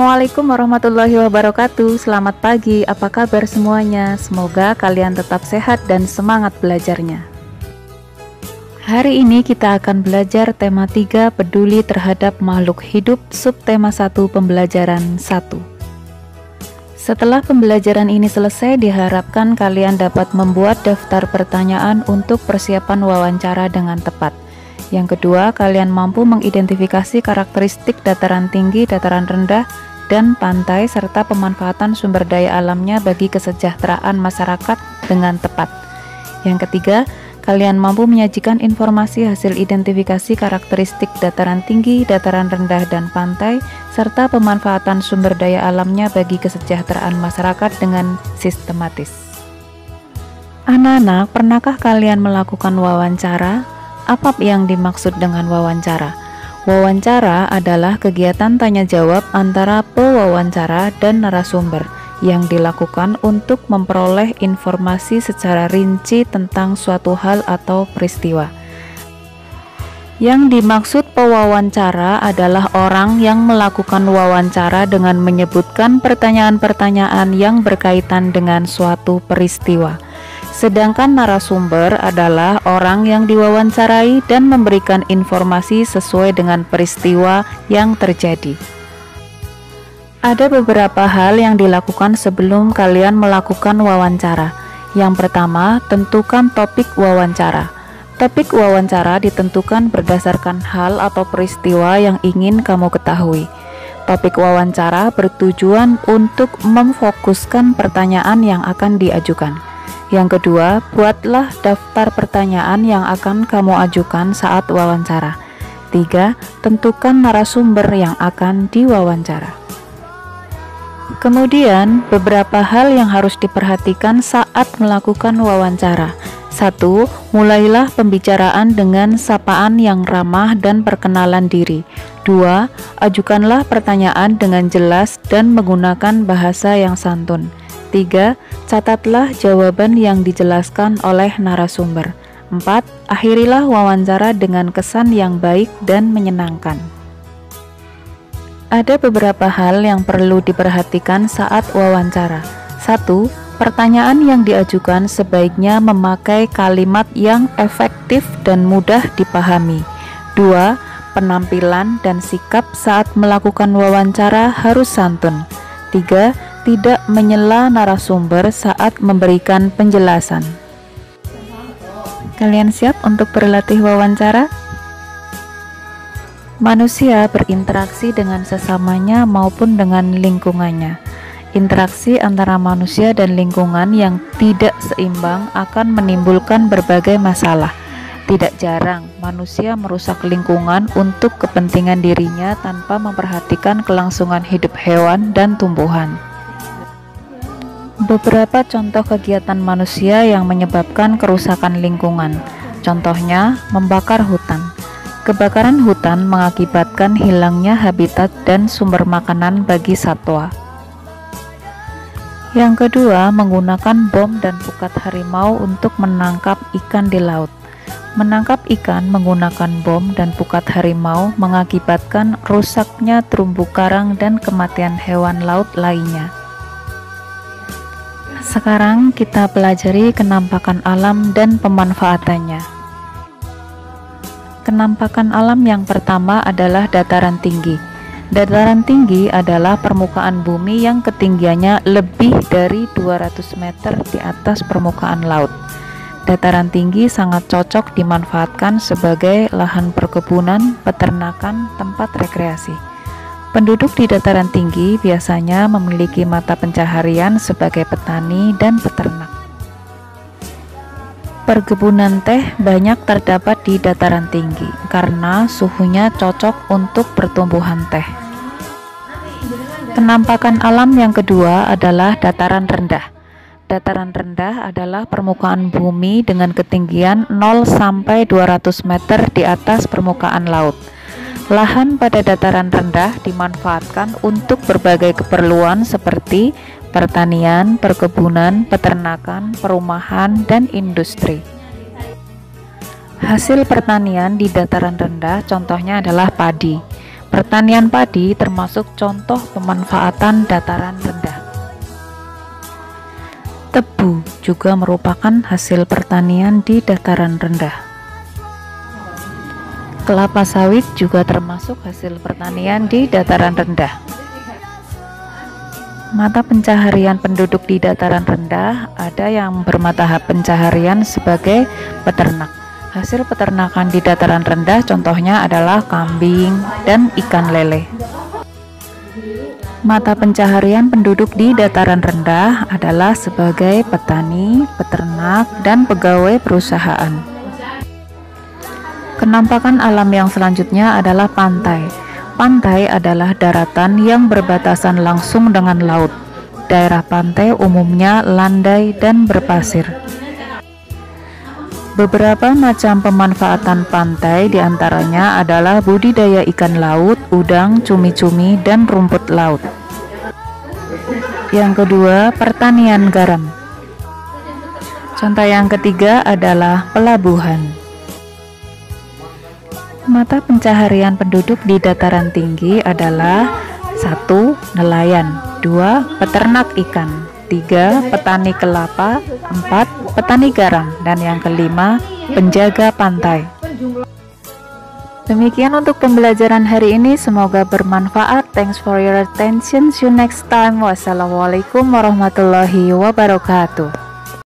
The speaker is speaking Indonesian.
Assalamualaikum warahmatullahi wabarakatuh. Selamat pagi, apa kabar semuanya? Semoga kalian tetap sehat dan semangat belajarnya. Hari ini kita akan belajar tema 3, peduli terhadap makhluk hidup, subtema 1, pembelajaran 1. Setelah pembelajaran ini selesai, diharapkan kalian dapat membuat daftar pertanyaan untuk persiapan wawancara dengan tepat. Yang kedua, kalian mampu mengidentifikasi karakteristik dataran tinggi, dataran rendah, dan pantai, serta pemanfaatan sumber daya alamnya bagi kesejahteraan masyarakat dengan tepat. Yang ketiga, kalian mampu menyajikan informasi hasil identifikasi karakteristik dataran tinggi, dataran rendah, dan pantai, serta pemanfaatan sumber daya alamnya bagi kesejahteraan masyarakat dengan sistematis. Anak-anak, pernahkah kalian melakukan wawancara? Apa yang dimaksud dengan wawancara? Wawancara adalah kegiatan tanya jawab antara pewawancara dan narasumber yang dilakukan untuk memperoleh informasi secara rinci tentang suatu hal atau peristiwa. Yang dimaksud pewawancara adalah orang yang melakukan wawancara dengan menyebutkan pertanyaan-pertanyaan yang berkaitan dengan suatu peristiwa. Sedangkan narasumber adalah orang yang diwawancarai dan memberikan informasi sesuai dengan peristiwa yang terjadi. Ada beberapa hal yang dilakukan sebelum kalian melakukan wawancara. Yang pertama, tentukan topik wawancara. Topik wawancara ditentukan berdasarkan hal atau peristiwa yang ingin kamu ketahui. Topik wawancara bertujuan untuk memfokuskan pertanyaan yang akan diajukan. Yang kedua, buatlah daftar pertanyaan yang akan kamu ajukan saat wawancara. 3. Tentukan narasumber yang akan diwawancara. Kemudian, beberapa hal yang harus diperhatikan saat melakukan wawancara. 1. Mulailah pembicaraan dengan sapaan yang ramah dan perkenalan diri. 2. Ajukanlah pertanyaan dengan jelas dan menggunakan bahasa yang santun. 3. Catatlah jawaban yang dijelaskan oleh narasumber. 4. Akhirilah wawancara dengan kesan yang baik dan menyenangkan. Ada beberapa hal yang perlu diperhatikan saat wawancara. 1. Pertanyaan yang diajukan sebaiknya memakai kalimat yang efektif dan mudah dipahami. 2. Penampilan dan sikap saat melakukan wawancara harus santun. 3. Tidak menyela narasumber saat memberikan penjelasan. Kalian siap untuk berlatih wawancara? Manusia berinteraksi dengan sesamanya maupun dengan lingkungannya. Interaksi antara manusia dan lingkungan yang tidak seimbang akan menimbulkan berbagai masalah. Tidak jarang manusia merusak lingkungan untuk kepentingan dirinya tanpa memperhatikan kelangsungan hidup hewan dan tumbuhan. Beberapa contoh kegiatan manusia yang menyebabkan kerusakan lingkungan. Contohnya, membakar hutan. Kebakaran hutan mengakibatkan hilangnya habitat dan sumber makanan bagi satwa. Yang kedua, menggunakan bom dan pukat harimau untuk menangkap ikan di laut. Menangkap ikan menggunakan bom dan pukat harimau mengakibatkan rusaknya terumbu karang dan kematian hewan laut lainnya. Sekarang kita pelajari kenampakan alam dan pemanfaatannya. Kenampakan alam yang pertama adalah dataran tinggi. Dataran tinggi adalah permukaan bumi yang ketinggiannya lebih dari 200 meter di atas permukaan laut. Dataran tinggi sangat cocok dimanfaatkan sebagai lahan perkebunan, peternakan, tempat rekreasi. Penduduk di dataran tinggi biasanya memiliki mata pencaharian sebagai petani dan peternak. Perkebunan teh banyak terdapat di dataran tinggi karena suhunya cocok untuk pertumbuhan teh. Penampakan alam yang kedua adalah dataran rendah. Dataran rendah adalah permukaan bumi dengan ketinggian 0 sampai 200 meter di atas permukaan laut. Lahan pada dataran rendah dimanfaatkan untuk berbagai keperluan seperti pertanian, perkebunan, peternakan, perumahan, dan industri. Hasil pertanian di dataran rendah contohnya adalah padi. Pertanian padi termasuk contoh pemanfaatan dataran rendah. Tebu juga merupakan hasil pertanian di dataran rendah. Kelapa sawit juga termasuk hasil pertanian di dataran rendah. Mata pencaharian penduduk di dataran rendah ada yang bermata pencaharian sebagai peternak. Hasil peternakan di dataran rendah contohnya adalah kambing dan ikan lele. Mata pencaharian penduduk di dataran rendah adalah sebagai petani, peternak, dan pegawai perusahaan. Kenampakan alam yang selanjutnya adalah pantai. Pantai adalah daratan yang berbatasan langsung dengan laut. Daerah pantai umumnya landai dan berpasir. Beberapa macam pemanfaatan pantai diantaranya adalah budidaya ikan laut, udang, cumi-cumi, dan rumput laut. Yang kedua, pertanian garam. Contoh yang ketiga adalah pelabuhan. Mata pencaharian penduduk di dataran tinggi adalah 1. Nelayan, 2. Peternak ikan, 3. Petani kelapa, 4. Petani garam, dan yang kelima, penjaga pantai. Demikian untuk pembelajaran hari ini, semoga bermanfaat. Thanks for your attention. See you next time. Wassalamualaikum warahmatullahi wabarakatuh.